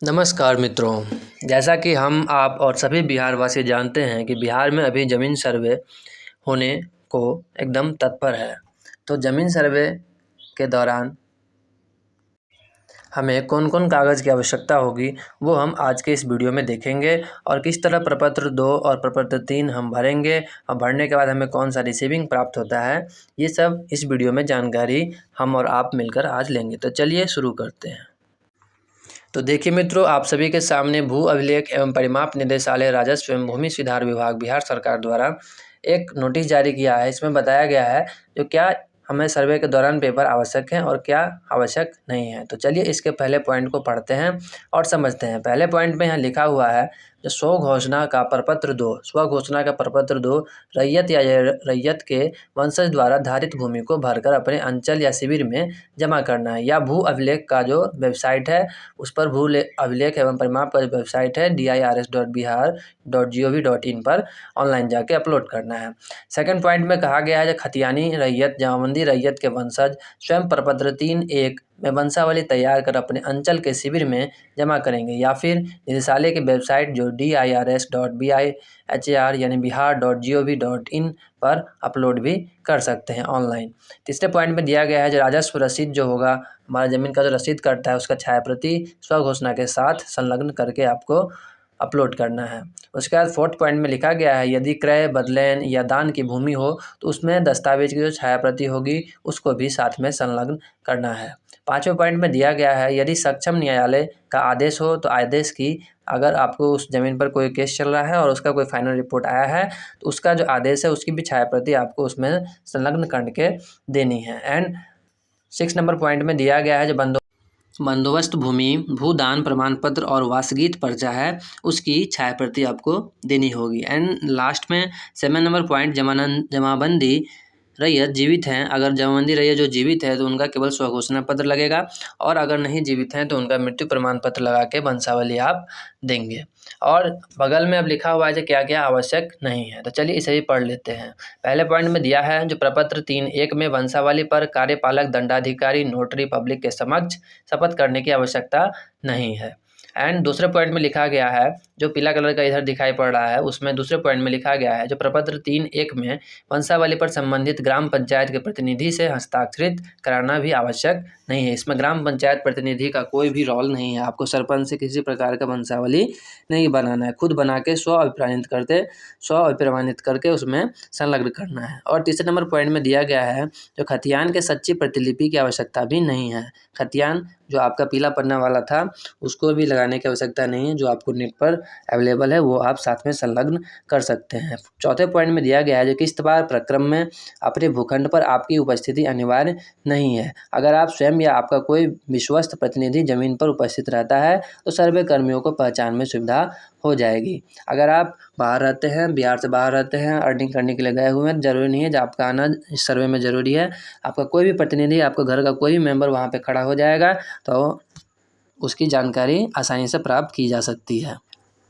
नमस्कार मित्रों। जैसा कि हम आप और सभी बिहारवासी जानते हैं कि बिहार में अभी ज़मीन सर्वे होने को एकदम तत्पर है। तो ज़मीन सर्वे के दौरान हमें कौन कौन कागज़ की आवश्यकता होगी वो हम आज के इस वीडियो में देखेंगे और किस तरह प्रपत्र 2 और प्रपत्र 3 हम भरेंगे और भरने के बाद हमें कौन सा रिसीविंग प्राप्त होता है, ये सब इस वीडियो में जानकारी हम और आप मिलकर आज लेंगे। तो चलिए शुरू करते हैं। तो देखिए मित्रों, आप सभी के सामने भू अभिलेख एवं परिमाप निदेशालय राजस्व एवं भूमि सुधार विभाग बिहार सरकार द्वारा एक नोटिस जारी किया है। इसमें बताया गया है जो क्या हमें सर्वे के दौरान पेपर आवश्यक हैं और क्या आवश्यक नहीं है। तो चलिए इसके पहले पॉइंट को पढ़ते हैं और समझते हैं। पहले पॉइंट में यहाँ लिखा हुआ है जो स्वघोषणा का प्रपत्र 2, स्वघोषणा का प्रपत्र 2 रैयत या रैयत के वंशज द्वारा धारित भूमि को भरकर अपने अंचल या शिविर में जमा करना है। या भू अभिलेख का जो वेबसाइट है उस पर भू अभिलेख एवं परिमाप का जो वेबसाइट है dirs.bihar.gov.in पर ऑनलाइन जाके अपलोड करना है। सेकंड पॉइंट में कहा गया है जो खतियानी रैयत जमाबंदी रैयत के वंशज स्वयं प्रपत्र 3.1 में वंशावली तैयार कर अपने अंचल के शिविर में जमा करेंगे या फिर निदेशालय की वेबसाइट जो dirs.bihar यानी bihar.gov.in पर अपलोड भी कर सकते हैं ऑनलाइन। तीसरे पॉइंट में दिया गया है जो राजस्व रसीद जो होगा, हमारा ज़मीन का जो रसीद कटता है उसका छायाप्रति स्वघोषणा के साथ संलग्न करके आपको अपलोड करना है। उसके बाद फोर्थ पॉइंट में लिखा गया है यदि क्रय, बदलैन या दान की भूमि हो तो उसमें दस्तावेज की जो छायाप्रति होगी उसको भी साथ में संलग्न करना है। पाँचवें पॉइंट में दिया गया है यदि सक्षम न्यायालय का आदेश हो तो आदेश की, अगर आपको उस ज़मीन पर कोई केस चल रहा है और उसका कोई फाइनल रिपोर्ट आया है तो उसका जो आदेश है उसकी भी छायाप्रति आपको उसमें संलग्न करके देनी है। एंड 6 नंबर पॉइंट में दिया गया है जो बंदोबस्त भूमि, भूदान प्रमाण पत्र और वासगीत पर्चा है उसकी छायाप्रति आपको देनी होगी। एंड लास्ट में 7 नंबर पॉइंट जमाबंदी रैयत जीवित हैं, अगर जमाबंदी रैयत जो जीवित है तो उनका केवल स्वघोषणा पत्र लगेगा और अगर नहीं जीवित हैं तो उनका मृत्यु प्रमाण पत्र लगा के वंशावली आप देंगे। और बगल में अब लिखा हुआ है कि क्या क्या आवश्यक नहीं है। तो चलिए इसे भी पढ़ लेते हैं। पहले पॉइंट में दिया है जो प्रपत्र 3.1 में वंशावली पर कार्यपालक दंडाधिकारी नोटरी पब्लिक के समक्ष शपथ करने की आवश्यकता नहीं है। एंड दूसरे पॉइंट में लिखा गया है जो पीला कलर का इधर दिखाई पड़ रहा है उसमें दूसरे पॉइंट में लिखा गया है जो प्रपत्र 3.1 में वंशावली पर संबंधित ग्राम पंचायत के प्रतिनिधि से हस्ताक्षरित कराना भी आवश्यक नहीं है। इसमें ग्राम पंचायत प्रतिनिधि का कोई भी रोल नहीं है। आपको सरपंच से किसी प्रकार का वंशावली नहीं बनाना है, खुद बना के स्व अभिप्रमाणित करके उसमें संलग्न करना है। और तीसरे नंबर पॉइंट में दिया गया है जो खतियान के सच्ची प्रतिलिपि की आवश्यकता भी नहीं है। खतियान जो आपका पीला पन्ना वाला था उसको भी लगाने की आवश्यकता नहीं है, जो आपको नेट पर अवेलेबल है वो आप साथ में संलग्न कर सकते हैं। चौथे पॉइंट में दिया गया है जो किस्तवार प्रक्रम में अपने भूखंड पर आपकी उपस्थिति अनिवार्य नहीं है। अगर आप स्वयं या आपका कोई विश्वस्त प्रतिनिधि जमीन पर उपस्थित रहता है तो सर्वे कर्मियों को पहचान में सुविधा हो जाएगी। अगर आप बाहर रहते हैं, बिहार से बाहर रहते हैं, अर्निंग करने के लिए गए हुए हैं, ज़रूरी नहीं है जो आपका आना इस सर्वे में ज़रूरी है। आपका कोई भी प्रतिनिधि, आपके घर का कोई भी मेंबर वहाँ पे खड़ा हो जाएगा तो उसकी जानकारी आसानी से प्राप्त की जा सकती है।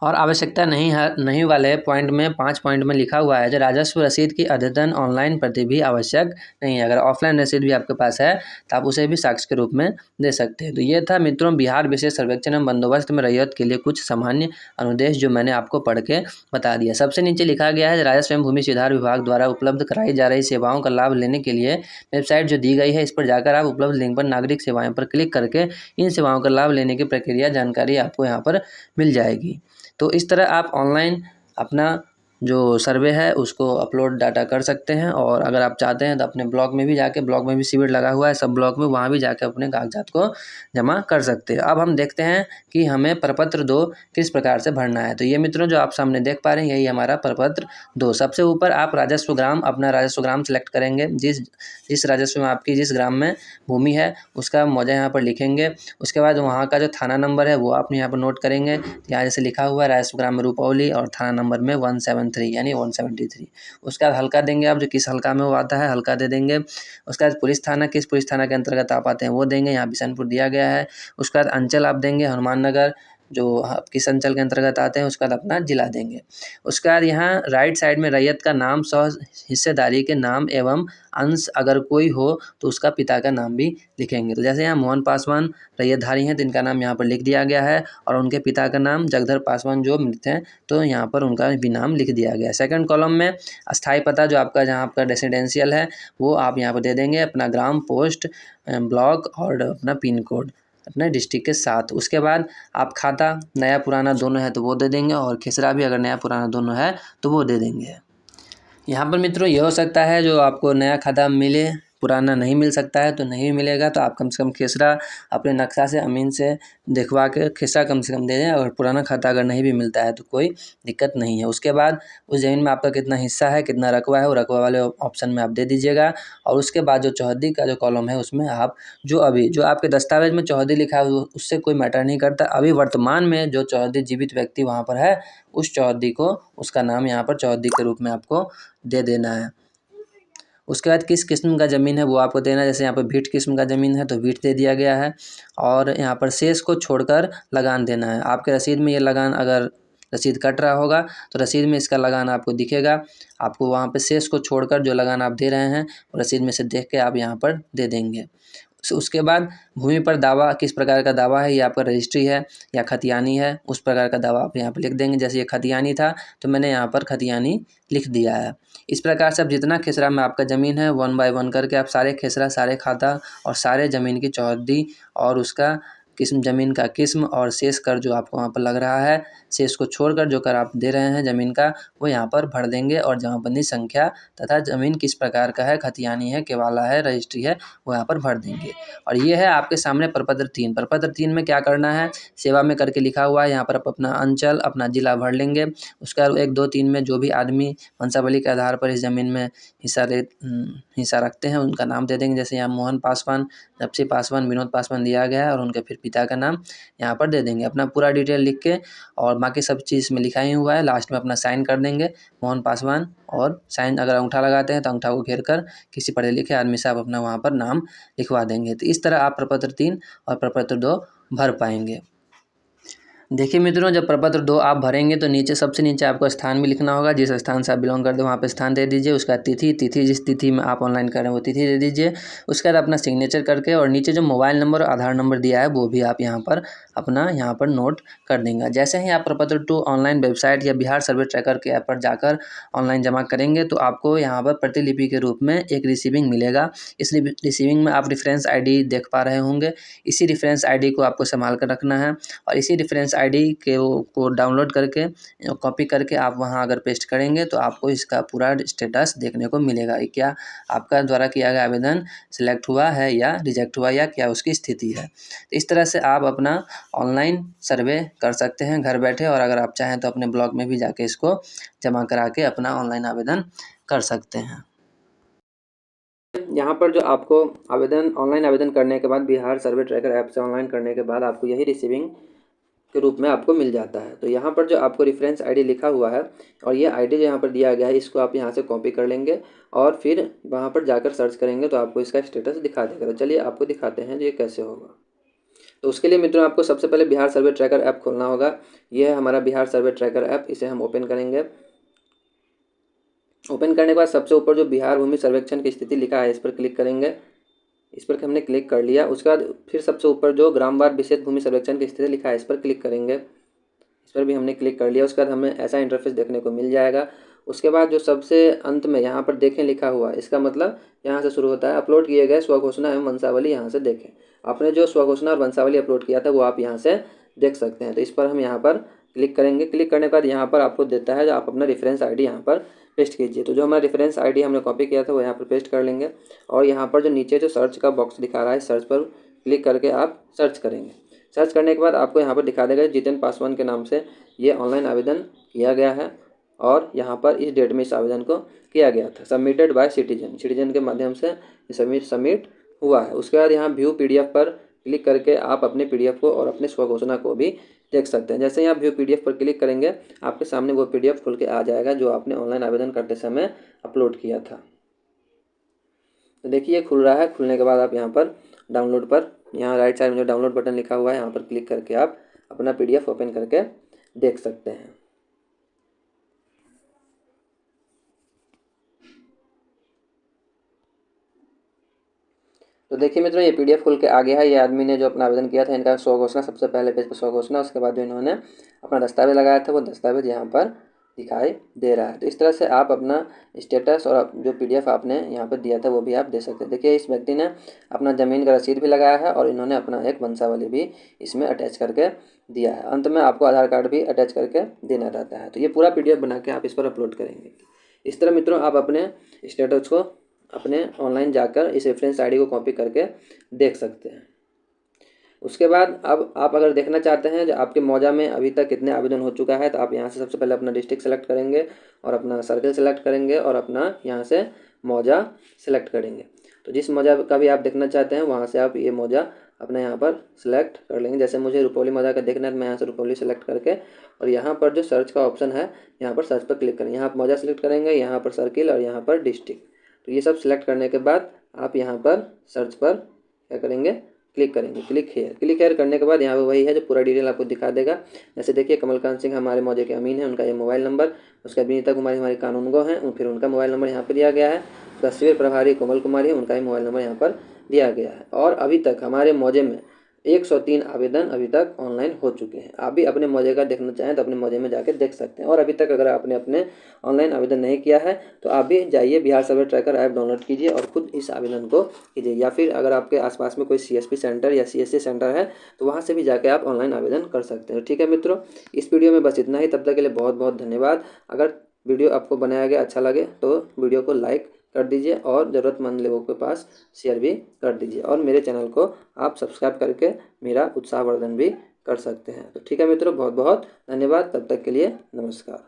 और आवश्यकता नहीं वाले पॉइंट में 5 पॉइंट में लिखा हुआ है जो राजस्व रसीद की अद्यतन ऑनलाइन प्रति भी आवश्यक नहीं है। अगर ऑफलाइन रसीद भी आपके पास है तो आप उसे भी साक्ष्य के रूप में दे सकते हैं। तो ये था मित्रों बिहार विशेष सर्वेक्षण एवं बंदोबस्त में रैयत के लिए कुछ सामान्य अनुदेश जो मैंने आपको पढ़ के बता दिया। सबसे नीचे लिखा गया है राजस्व एवं भूमि सुधार विभाग द्वारा उपलब्ध कराई जा रही सेवाओं का लाभ लेने के लिए वेबसाइट जो दी गई है इस पर जाकर आप उपलब्ध लिंक पर नागरिक सेवाएं पर क्लिक करके इन सेवाओं का लाभ लेने की प्रक्रिया जानकारी आपको यहाँ पर मिल जाएगी। तो इस तरह आप ऑनलाइन अपना जो सर्वे है उसको अपलोड डाटा कर सकते हैं। और अगर आप चाहते हैं तो अपने ब्लॉक में भी जाके, ब्लॉक में भी शिविर लगा हुआ है सब ब्लॉक में, वहाँ भी जाके अपने कागजात को जमा कर सकते हैं। अब हम देखते हैं कि हमें प्रपत्र 2 किस प्रकार से भरना है। तो ये मित्रों जो आप सामने देख पा रहे हैं यही हमारा प्रपत्र 2। सबसे ऊपर आप राजस्व ग्राम, अपना राजस्व ग्राम सेलेक्ट करेंगे। जिस राजस्व में आपकी जिस ग्राम में भूमि है उसका मौजा यहाँ पर लिखेंगे। उसके बाद वहाँ का जो थाना नंबर है वो आपने यहाँ पर नोट करेंगे। यहाँ जैसे लिखा हुआ है राजस्व ग्राम में रूपौली और थाना नंबर में 173 यानी 173। उसके बाद हल्का देंगे आप, जो किस हल्का में वो आता है हल्का दे देंगे। उसके बाद पुलिस थाना, किस पुलिस थाना के अंतर्गत आप आते हैं वो देंगे, यहाँ बिशनपुर दिया गया है। उसके बाद अंचल आप देंगे हनुमान नगर, जो किस अंचल के अंतर्गत आते हैं, उसके बाद अपना जिला देंगे। उसके बाद यहाँ राइट साइड में रैयत का नाम, सह हिस्सेदारी के नाम एवं अंश अगर कोई हो तो उसका पिता का नाम भी लिखेंगे। तो जैसे यहाँ मोहन पासवान रैयतधारी हैं तो इनका नाम यहाँ पर लिख दिया गया है, और उनके पिता का नाम जगधर पासवान जो मृत हैं तो यहाँ पर उनका भी नाम लिख दिया गया है। सेकंड कॉलम में अस्थायी पता जो आपका जहाँ आपका रेसिडेंशियल है वो आप यहाँ पर दे देंगे, अपना ग्राम, पोस्ट, ब्लॉक और अपना पिन कोड अपने डिस्ट्रिक्ट के साथ। उसके बाद आप खाता नया पुराना दोनों है तो वो दे देंगे, और खेसरा भी अगर नया पुराना दोनों है तो वो दे देंगे। यहाँ पर मित्रों ये हो सकता है जो आपको नया खाता मिले, पुराना नहीं मिल सकता है तो नहीं मिलेगा, तो आप कम से कम खेसरा अपने नक्शा से अमीन से दिखवा के खेसरा कम से कम दे दें, और पुराना खाता अगर नहीं भी मिलता है तो कोई दिक्कत नहीं है। उसके बाद उस ज़मीन में आपका कितना हिस्सा है, कितना रकबा है, वो रकबा वाले ऑप्शन में आप दे दीजिएगा। और उसके बाद जो चौहद्दी का जो कॉलम है उसमें आप जो आपके दस्तावेज में चौहद्दी लिखा है उससे कोई मैटर नहीं करता, अभी वर्तमान में जो चौहद्दी जीवित व्यक्ति वहाँ पर है उस चौहद्दी को, उसका नाम यहाँ पर चौहद्दी के रूप में आपको दे देना है। उसके बाद किस किस्म का ज़मीन है वो आपको देना है, जैसे यहाँ पर भीट किस्म का ज़मीन है तो भीट दे दिया गया है, और यहाँ पर शेष को छोड़कर लगान देना है। आपके रसीद में ये लगान, अगर रसीद कट रहा होगा तो रसीद में इसका लगान आपको दिखेगा, आपको वहाँ पे शेष को छोड़कर जो लगान आप दे रहे हैं रसीद में से देख के आप यहाँ पर दे देंगे। उसके बाद भूमि पर दावा, किस प्रकार का दावा है, ये आपका रजिस्ट्री है या खतियानी है, उस प्रकार का दावा आप यहाँ पर लिख देंगे। जैसे ये खतियानी था तो मैंने यहाँ पर खतियानी लिख दिया है। इस प्रकार से अब जितना खेसरा में आपका ज़मीन है 1 बाय 1 करके आप सारे खेसरा, सारे खाता और सारे ज़मीन की चौहद्दी और उसका किस्म, ज़मीन का किस्म और शेष कर जो आपको वहाँ पर लग रहा है, शेष को छोड़कर जो कर आप दे रहे हैं ज़मीन का वो यहाँ पर भर देंगे, और जमाबंदी संख्या तथा ज़मीन किस प्रकार का है, खतियानी है, केवाला है, रजिस्ट्री है, वो यहाँ पर भर देंगे। और ये है आपके सामने प्रपत्र 3। प्रपत्र 3 में क्या करना है, सेवा में करके लिखा हुआ है, यहाँ पर आप अपना अंचल, अपना जिला भर लेंगे। उसका 1, 2, 3 में जो भी आदमी वंशावली के आधार पर इस ज़मीन में हिस्सा रखते हैं उनका नाम दे देंगे। जैसे यहाँ मोहन पासवान, जपसी पासवान, विनोद पासवान दिया गया है, और उनके फिर पिता का नाम यहाँ पर दे देंगे। अपना पूरा डिटेल लिख के और बाकी सब चीज़ में लिखा ही हुआ है, लास्ट में अपना साइन कर देंगे मोहन पासवान, और साइन अगर अंगूठा लगाते हैं तो अंगूठा को घेर कर किसी पढ़े लिखे आदमी से आप अपना वहाँ पर नाम लिखवा देंगे। तो इस तरह आप प्रपत्र 3 और प्रपत्र 2 भर पाएंगे। देखिए मित्रों, जब प्रपत्र 2 आप भरेंगे तो नीचे सबसे नीचे आपको स्थान भी लिखना होगा, जिस स्थान से आप बिलोंग करते हैं वहाँ पे स्थान दे दीजिए। उसका तिथि जिस तिथि में आप ऑनलाइन कर रहे हैं वो तिथि दे दीजिए। उसके बाद अपना सिग्नेचर करके, और नीचे जो मोबाइल नंबर और आधार नंबर दिया है वो भी आप यहाँ पर अपना नोट कर देंगे। जैसे ही आप प्रपत्र 2 ऑनलाइन वेबसाइट या बिहार सर्वे ट्रैकर के ऐप पर जाकर ऑनलाइन जमा करेंगे तो आपको यहाँ पर प्रतिलिपि के रूप में एक रिसीविंग मिलेगा। इस रिसीविंग में आप रेफरेंस ID देख पा रहे होंगे। इसी रेफरेंस ID को आपको संभाल कर रखना है, और इसी रेफरेंस ID को डाउनलोड करके कॉपी करके आप वहाँ अगर पेस्ट करेंगे तो आपको इसका पूरा स्टेटस देखने को मिलेगा, क्या आपका द्वारा किया गया आवेदन सिलेक्ट हुआ है या रिजेक्ट हुआ, या क्या उसकी स्थिति है। तो इस तरह से आप अपना ऑनलाइन सर्वे कर सकते हैं घर बैठे, और अगर आप चाहें तो अपने ब्लॉक में भी जाके इसको जमा करा के अपना ऑनलाइन आवेदन कर सकते हैं। यहाँ पर जो आपको ऑनलाइन आवेदन करने के बाद बिहार सर्वे ट्रैकर ऐप से ऑनलाइन करने के बाद आपको यही रिसीविंग के रूप में आपको मिल जाता है। तो यहाँ पर जो आपको रेफरेंस ID लिखा हुआ है और ये ID जो यहाँ पर दिया गया है इसको आप यहाँ से कॉपी कर लेंगे, और फिर वहाँ पर जाकर सर्च करेंगे तो आपको इसका स्टेटस दिखा देगा। तो चलिए आपको दिखाते हैं ये कैसे होगा। तो उसके लिए मित्रों आपको सबसे पहले बिहार सर्वे ट्रैकर ऐप खोलना होगा। ये है हमारा बिहार सर्वे ट्रैकर ऐप, इसे हम ओपन करेंगे। ओपन करने के बाद सबसे ऊपर जो बिहार भूमि सर्वेक्षण की स्थिति लिखा है इस पर क्लिक करेंगे। इस पर हमने क्लिक कर लिया। उसके बाद फिर सबसे ऊपर जो ग्रामवार विशेष भूमि सर्वेक्षण की स्थिति लिखा है इस पर क्लिक करेंगे। इस पर भी हमने क्लिक कर लिया। उसके बाद हमें ऐसा इंटरफेस देखने को मिल जाएगा। उसके बाद जो सबसे अंत में यहाँ पर देखें लिखा हुआ है, इसका मतलब यहाँ से शुरू होता है अपलोड किए गए स्वघोषणा एवं वंशावली, यहाँ से देखें। आपने जो स्वघोषणा और वंशावली अपलोड किया था वो आप यहाँ से देख सकते हैं। तो इस पर हम यहाँ पर क्लिक करेंगे। क्लिक करने के बाद यहाँ पर आपको देता है जो आप अपना रेफरेंस ID यहाँ पर पेस्ट कीजिए। तो जो हमारा रेफरेंस ID हमने कॉपी किया था वो यहाँ पर पेस्ट कर लेंगे, और यहाँ पर जो नीचे जो सर्च का बॉक्स दिखा रहा है सर्च पर क्लिक करके आप सर्च करेंगे। सर्च करने के बाद आपको यहाँ पर दिखा देगा जितेंद्र पासवान के नाम से ये ऑनलाइन आवेदन किया गया है, और यहाँ पर इस डेट में इस आवेदन को किया गया था। सबमिटेड बाय सिटीजन के माध्यम से सबमिट हुआ है। उसके बाद यहाँ व्यू PDF पर क्लिक करके आप अपने PDF को और अपने स्वघोषणा को भी देख सकते हैं। जैसे ही आप व्यू PDF पर क्लिक करेंगे आपके सामने वो PDF खुल के आ जाएगा जो आपने ऑनलाइन आवेदन करते समय अपलोड किया था। तो देखिए खुल रहा है। खुलने के बाद आप यहाँ पर डाउनलोड पर, यहाँ राइट साइड में जो डाउनलोड बटन लिखा हुआ है यहाँ पर क्लिक करके आप अपने अपना PDF ओपन करके देख सकते हैं। तो देखिए मित्रों, ये PDF खुल के आ गया है। ये आदमी ने जो अपना आवेदन किया था, इनका स्वघोषणा, सबसे पहले पेज पर स्वघोषणा, उसके बाद जो इन्होंने अपना दस्तावेज लगाया था वो दस्तावेज यहाँ पर दिखाई दे रहा है। तो इस तरह से आप अपना स्टेटस और जो PDF आपने यहाँ पर दिया था वो भी आप दे सकते हैं। देखिए इस व्यक्ति ने अपना ज़मीन का रसीद भी लगाया है और इन्होंने अपना एक वंशावली भी इसमें अटैच करके दिया है। अंत में आपको आधार कार्ड भी अटैच करके देना रहता है। तो ये पूरा PDF बना के आप इस पर अपलोड करेंगे। इस तरह मित्रों आप अपने स्टेटस को अपने ऑनलाइन जाकर इस रेफरेंस ID को कॉपी करके देख सकते हैं। उसके बाद अब आप अगर देखना चाहते हैं जो आपके मौजा में अभी तक कितने आवेदन हो चुका है, तो आप यहाँ से सबसे पहले अपना डिस्ट्रिक्ट सेलेक्ट करेंगे और अपना सर्कल सेलेक्ट करेंगे और अपना यहाँ से मौजा सेलेक्ट करेंगे। तो जिस मौजा का भी आप देखना चाहते हैं वहाँ से आप ये मौजा अपना यहाँ पर सिलेक्ट कर लेंगे। जैसे मुझे रुपौली मौजा का देखना है तो मैं यहाँ से रुपौली सेलेक्ट करके और यहाँ पर जो सर्च का ऑप्शन है यहाँ पर सर्च पर क्लिक करेंगे। यहाँ पर मौजा सेलेक्ट करेंगे, यहाँ पर सर्किल और यहाँ पर डिस्ट्रिक्ट। तो ये सब सिलेक्ट करने के बाद आप यहाँ पर सर्च पर क्या करेंगे, क्लिक करेंगे, क्लिक हेयर करने के बाद यहाँ पे वही है जो पूरा डिटेल आपको दिखा देगा। जैसे देखिए कमलकांत सिंह हमारे मौजे के अमीन है, उनका ये मोबाइल नंबर, उसका विनीता कुमारी हमारी कानूनगो हैं, फिर उनका मोबाइल नंबर यहाँ पर दिया गया है। उसका शिविर प्रभारी कोमल कुमारी है, उनका ही मोबाइल नंबर यहाँ पर दिया गया है। और अभी तक हमारे मौजे में 103 आवेदन अभी तक ऑनलाइन हो चुके हैं। आप भी अपने मौजे का देखना चाहें तो अपने मौजे में जाकर देख सकते हैं। और अभी तक अगर आपने अपने ऑनलाइन आवेदन नहीं किया है तो आप भी जाइए बिहार सर्वे ट्रैकर ऐप डाउनलोड कीजिए और खुद इस आवेदन को कीजिए। या फिर अगर आपके आसपास में कोई CSP सेंटर या CSC सेंटर है तो वहाँ से भी जाकर आप ऑनलाइन आवेदन कर सकते हैं। ठीक है मित्रों, इस वीडियो में बस इतना ही। तब तक के लिए बहुत बहुत धन्यवाद। अगर वीडियो आपको बनाया गया अच्छा लगे तो वीडियो को लाइक कर दीजिए और ज़रूरतमंद लोगों के पास शेयर भी कर दीजिए और मेरे चैनल को आप सब्सक्राइब करके मेरा उत्साहवर्धन भी कर सकते हैं। तो ठीक है मित्रों, बहुत बहुत धन्यवाद। तब तक के लिए नमस्कार।